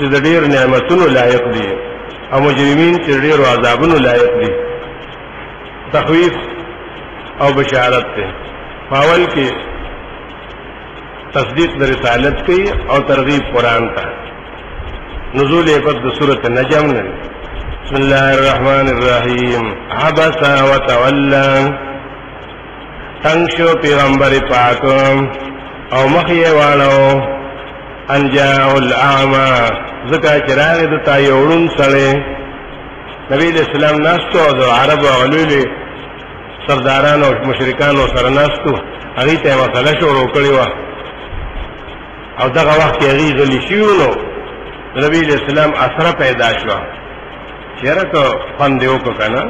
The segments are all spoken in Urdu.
چې د ډېر نعمتونو لایق دي او مجرمین چې ډېر عذابونو لایق دي تخویف او بشارت ته اول کې تصدیق د رسالت کوي او ترغیب قرآن ته نزول یې په سورۃ النجم نه بسم الله الرحمن الرحیم عبس وتولى تنشو پیغمبر پاک او مخې واړو ان جاء الاعمى زکا چراغ دتا یوړون سره نبی اسلام ناستو د عرب علوی سرداران او مشرکان او سره ناستو هغه ته مسله شروع کړی و او دغه وخت هغه غلی شیونو نبی اسلام اثر پیدا شو چیرې ته فن دیو کو کنه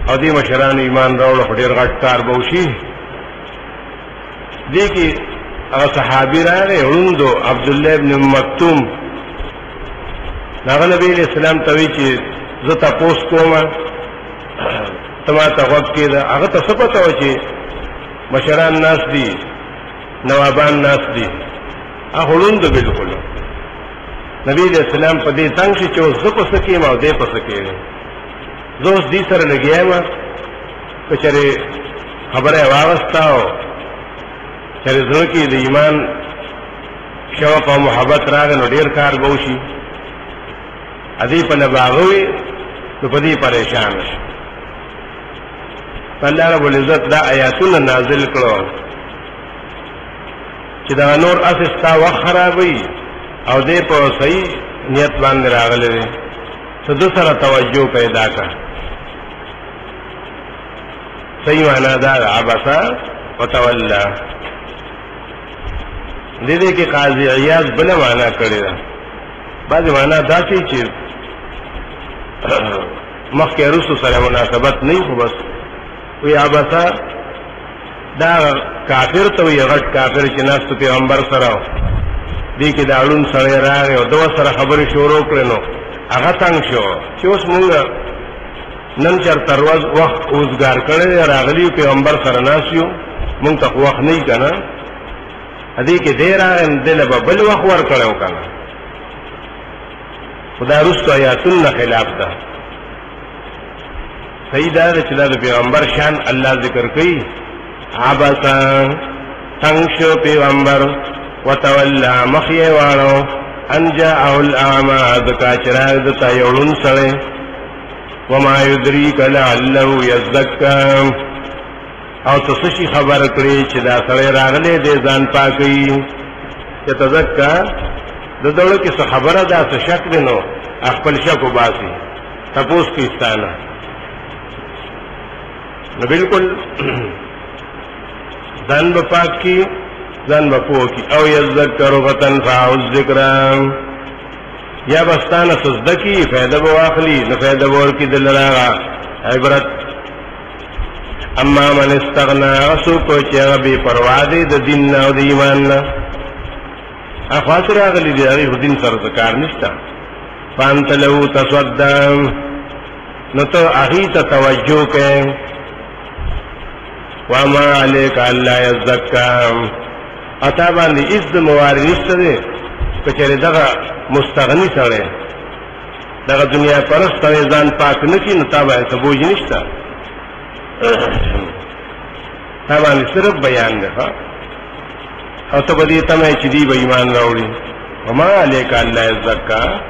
او دې مشران ایمان راوړ ډیر غټ کار بوشي دې کې هغه صحابي راغی وروندو عبد الله ابن مکتوم هغه نبی اسلام ته وی چې زه تاسو کوم تما ته وخت کې دا هغه ته څه پته و چې مشران ناس دي نوابان ناس دي هغه وروندو بالکل نبی اسلام په دې څنګه چې زه پس کې ما دې پس کې زه اوس دې سره لګیام کچره خبره واغستاو چرې زړه کې د ایمان شوق او محبت راغی نو ډیر کار وشي ادي په نباغوي نو په دې پریشان شي الله رب العزت دا آیاتونه نازل کړو چې دا نور اسستا وخت خرابوي او دې په صحیح نیت باندې راغلي دي څه د سره توجه پیدا کړه صحیح معنا دا عبسا وتولى دې کې قاضي عیاض بل معنا کړی دا بعض معنا دا چې مخکې رسو سره مناسبت نه خو بس وی عباسا دا کافر ته وی غټ کافر چې ناس پیغمبر سره دې کې دا اړون سره راغی او دوه سره خبرې شروع کړنو هغه څنګه شو چې اوس موږ نن چر تروز وخت اوسګار کړی راغلی پیغمبر سره ناسیو موږ ته وخت نه کنا ادي کې ډیر ان دل په بل وخت ور کړو کنه خدای رسو آیاتونه خلاف ده صحیح ده چې د پیغمبر شان الله ذکر کوي عباسا تنشو پیغمبر وتولى مخي والو ان جاءه الاعمى ذکا چراغ دتا یوړون سره وما يدريك لعله يزكى او تاسو شي خبر کړی چې دا سره راغله دې ځان پاکي چې تزکا د دوړو کې څه خبره ده څه شک دینو خپل شک وباسي تاسو کې استانه نو بالکل ځان په پاکي ځان په پوکي او یذکر وتن فاعذ ذکر یا بستانه سزدکی فائدہ واخلی نو فائدہ ورکی دلراغه عبرت اما من استغنا اسو کو چې بے پروا دي د دین او د ایمان نه اخاطر اغلی دی هغه دین سره کار نشته فانت له تصدم نو ته هغه ته توجه کړه وما عليك الا يزكى اتا باندې عزت موارد نشته دي کچره دغه مستغنی سره دغه دنیا پرست ځان پاک نشي نو تا باندې بوج نشته طبعا صرف بیان ده او ته بدی ته چې دی به ایمان راوړي وما عليك الا يزكى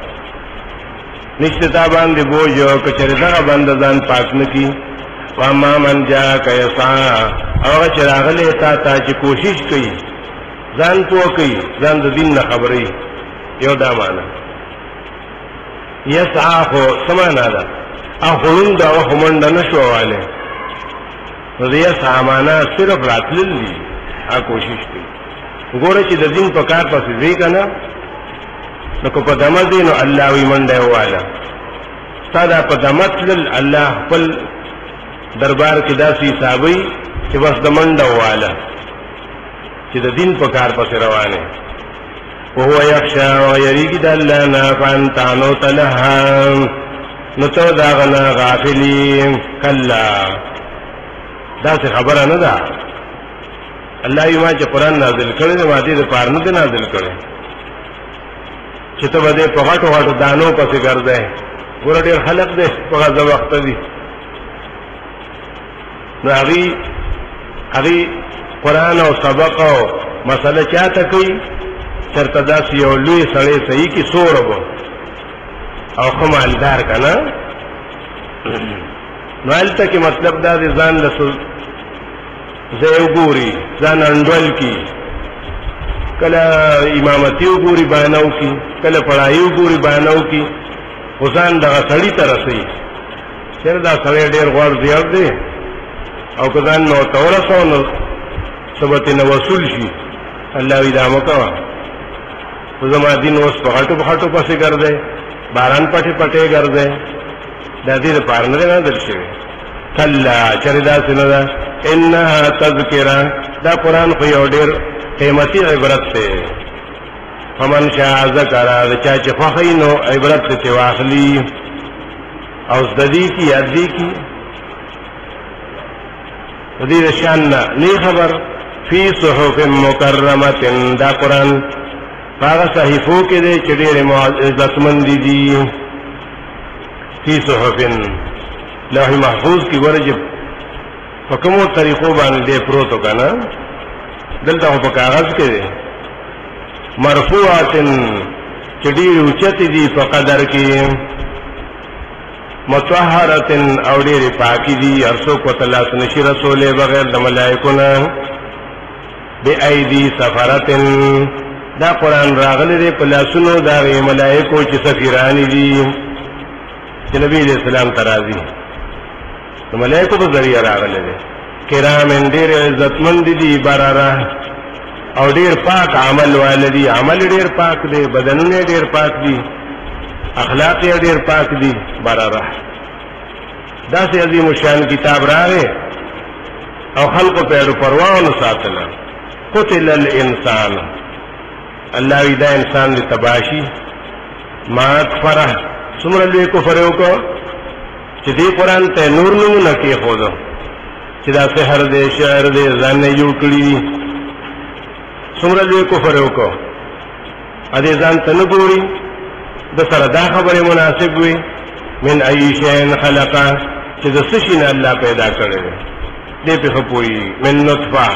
نشته تا باندې بوج او کچره دغه باندې ځان پاک نکي واما من جاءك يسعى او چې راغله تا چې کوشش کوي ځان پوه کوي ځان د دین نه خبري یو دا معنا يسعى خو سمانا ده اخلون دا وخمند نشواله رضیا سامانا صرف راتلل دي کوشش کوي وګوره چې د دین په کار پسې ځي کنه نو کو په دمه دی نو الله وی منډه واله ستاده په دمتل الله خپل دربار کې داسې حسابي چې بس د منډه واله چې د دین په کار پسې روانه وهو يخشى ويريد الله نافعا تعنو تلها نتو داغنا غافلين کلا دا څه خبره نه ده الله یې ما چې قرآن نازل کړی دی ما دې د پاره نه نازل کړی چې ته به دې په غټو غټو دانو پسې ګرځې ګوره ډېر خلک دی په غزه وخت دي نو هغې قرآن او سبق او مسله چاته کوي چرته داسې یو لوی سړی صحیح کې سوړه به او ښه مالدار که نه نو هلته کې مطلب دا دی ځان له ځای وګوري ځان انډول کي کله امامتي وګوري بانه وکړي کله پړایي وګوري بانه وکړي خو ځان دغه سړي ته رسوي چېرې دا سړی ډېر غوړ زیات دی او که ځان مې ورته ورسوه نو څه به ترېنه وصول شي الله وي دا مه کوه خو زما دین اوس په غټو پسې ګرځئ باران پټې پټې ګرځئ دا دې دپاره نه دی نازل شوی کلا چېرې داسې نه ده انها تذکره دا قرآن خو یو ډېر قیمتي عبرت دی فمن شاء ذکره د چا چې خوښوي نو عبرت ترې واخلي او زده دي کي یاد دي کي د دې د شان نه خبر فی صحف مکرمة دا قرآن هغه صحیفو کې دی چې ډېرې عزتمندې دي فی صحف لوح محفوظ کې ګوره چې په کومو طریقو باندې دی پروت که نه دلته خو په کاغذ کې دی مرفوعات چې ډېرې اوچتې دي په قدر کې مطهرة او ډېرې پاکې دي هر څوک ورته لاس نشي رسولی بغیر د ملایکو نه بأیدي سفرة دا قرآن راغلی دی په لاسونو د هغې ملایکو چې سفیرانې دي چې نبي علیه السلام ته راځي د ملایکو په ذریعه راغلی دی کرامن ډېر عزتمند دي برره او ډېر پاک عمل واله دي عمل ډېر پاک دی بدنونه ډېر پاک دي اخلاق یې ډېر پاک دي برره داسې عظیم الشان کتاب راغی او خلقو ته یې پروا ونه ساتله قتل الانسان الله وی دا انسان دی تباشي ما کفره څومره لوی کفر یې وکړو چې دې قرآن ته نور نومونه کېښودو چې دا سحر دی شعر دی ځان نه جوړ کړي دي څومره لوی کفر یې وکړو ا دې ځان ته نه ګوري د سره دا خبرې مناسب وي من ای شیء خلقه چې د څه شي نه الله پیدا کړی دی دې پې ښه پوهېږي من نطفه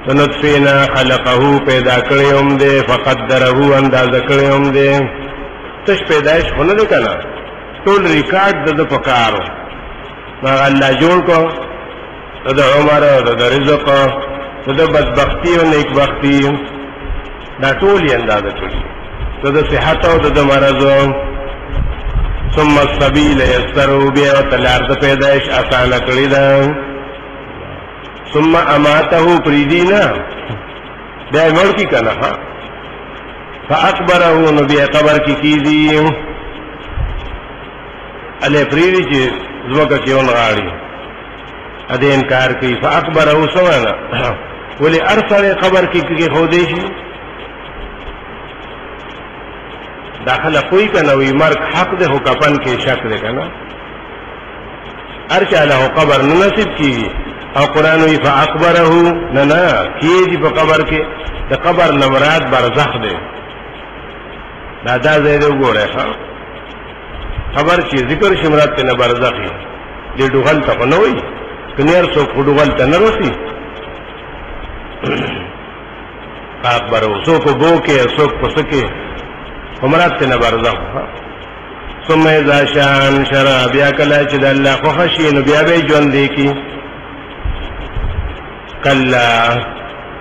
د نطفې نه خلقه پیدا کړی هم دی فقدره اندازه کړی هم دی تش پیدایش خو نه دی که نه ټول ریکارډ د ده په کار و نو هغه الله جوړ کړو د د عمر د د رزق د د بدبختي او نیکبختي دا ټول یې اندازه کړي د د صحت او د د مرض ثم السبیل یسره بیا ورته لار د پیدایش اسانه کړې ده ثم اماته پریدي نه بیا یې مړ کړي که نه فاکبره نو بیا قبر کې کیږي هلې پرېږدي چې ځمکه کې ونغاړي ا دې انکار کوي فاکبره څه ویله ولې هر سړی قبر کې کېښودی شي دا خلک پوهي که نه وي مرګ حق دی خو کفن کې شک دی که نه هر چا له قبر نه نصیب کېږي او قرآن وی فاکبره نه کېږي په قبر کې د قبر نه مراد برزخ دی دا ځای دی وګورئ خبر چې ذکر شي مراد ته نه برزخ وي دې ډوغل ته خو نه وایي که نیر څوک خو ډوغل ته نه رسي فاکبره څوک اوبو کې څوک په څه کې خو مراد ته نه برزخ ثم اذا شاء انشر بیا کله چې د الله خوښه شي نو بیا به یې ژوندی کړي کله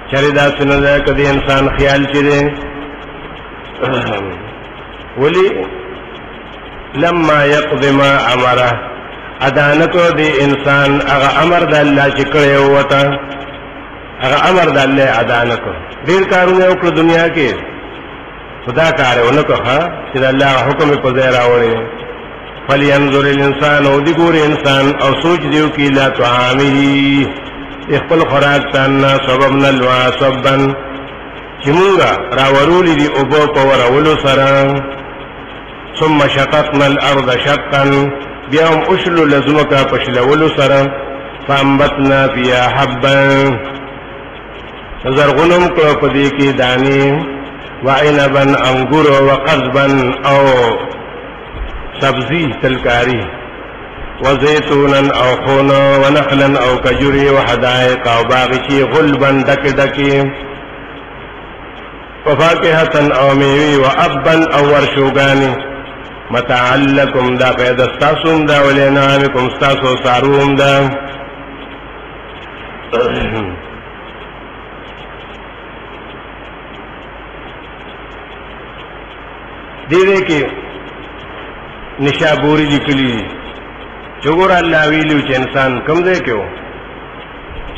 چېرې داسې نه ده که د انسان خیال چې دی ولې لما يقض ما امره ادا نه کړو د انسان هغه امر د الله چې کړی و ورته هغه امر د الله ادا نه کړو ډېر کارونه یې وکړو دنیا کې خدا کار ونه کوه چې الله حکم په ځای راوړي فلینظر الانسان او دی ګور انسان او سوچ دیو کې لا طعامه خپل خوراک تانا سببنا الوا سببا چې مونږه راورولې دي او په ورولو سره ثم شققنا الارض شقا بیا هم اشلو لزمکا پشلولو سره فانبتنا فيها حبا زرغنم کړو په دې کې دانی وعنبا انګور وقضبا او سبزی تلکاری وزيتونا او خونا ونخلا او کجوری وحدائق او باغچی غلبا دک دکی وفاکهة او میوی وابا او ورشوگانی متاعا لکم دا قید استاسوم دا ولینامکم استاسو ساروم دا دیده که نشابوری لیکلی چگور اللہ ویلیو چه انسان کم دے کیو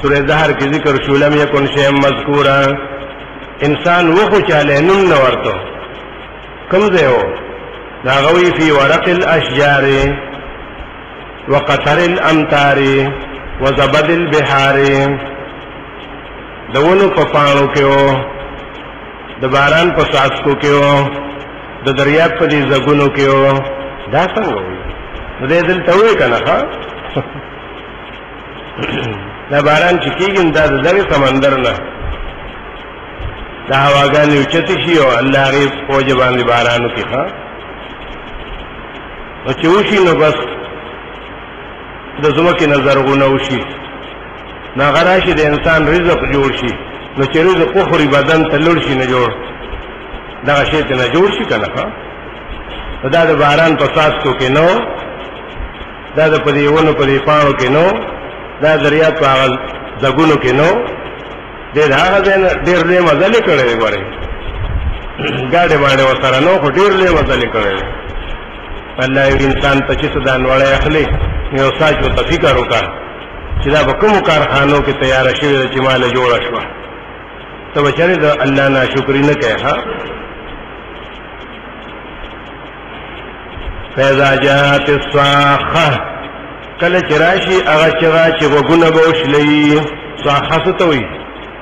سورہ زہر کی ذکر شولم یکن شیم مذکورا انسان وخو چالے نم نورتو کم دے ہو ناغوی فی ورق الاشجار وقطر الامتار وزبد البحار دونو پپانو کیو دباران پساسکو کیو د دریاب په دې زګونو کې او دا څنګه وي نو دې دلته وې کنه ها دا باران چې کېږي دا د دغه سمندر نه دا هواګانې اوچتې شي او الله غي فوج باندې بارانو کې ها او چې وشي نو بس د زمکې نظر غونه وشي نا غراشي د انسان رزق جوړ شي نو چې رزق خوري بدن ته لور شي نه جوړ دا شی ته نه جوړ شي کنه دا د باران په ساسکو کې نو دا د پدیونو په دی پاڼو کې نو دا دریا په هغه ځګونو کې نو ډېر هغه ډېر له مزل کړي غواړي ګاډي باندې وسره نو خو ډېر له مزل کړي الله یو انسان ته چې سدان وړي اخلي یو ساجو ته فکر وکړ چې دا به کوم کارخانو کې تیار شوی چې مال جوړ شو ته بچره د الله نه شکر نه کوي ها فإذا جاءت الصاخة کله چې راشي هغه چې وګونه به وشلي صاخه څه ته وایي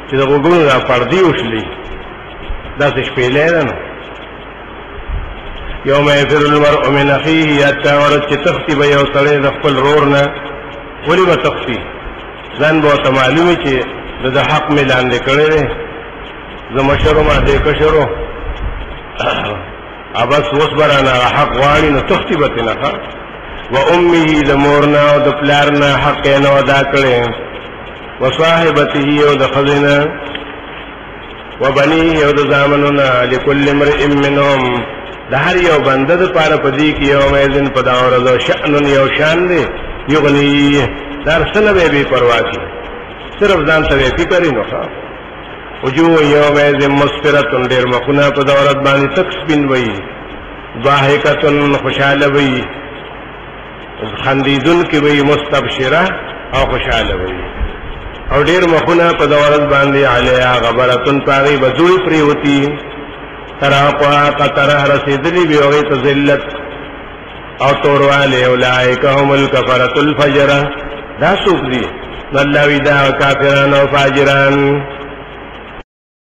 چې د وګونو را پردي وشلي داسې شپېلې ده نو یوم یفر المرء من اخیه حتی ورځ چې تښتي به یو سړی د خپل ورور نه ولې به تښتي ځان به ورته معلوم وي چې د حق مې لاندې کړی دی زه مشر ما دې کشرو ابس وصبرنا حق غواړي نو تختی به نه ښه و امه د مورنا او د پلارنا حق یې نه ادا کړی و صاحبته او د ښځې و بنيه او د زامنونه لكل امرئ منهم د هر یو بنده دپاره په دې کې یومئذ په دا ورځ شأن یو شان دی یغني دا هر څه نه به بې پروا کي صرف ځان ته یې فکر یې نو ښه وجوه یومئذ مسفرة ډېر مخونه په دا ورځ باندې تک سپین وي ضاحکة خوشحاله وي خندیدونکې وي مستبشره او خوشحاله وي او ډېر مخونه په دا ورځ باندې علیها غبرة په هغې به دوړې پرېوتي تراقها قطره رسېدلي وي هغې ته ذلت او توروالی اولئک هم الکفرة الفجره دا څوک دي نو الله وي دا کافران او فاجران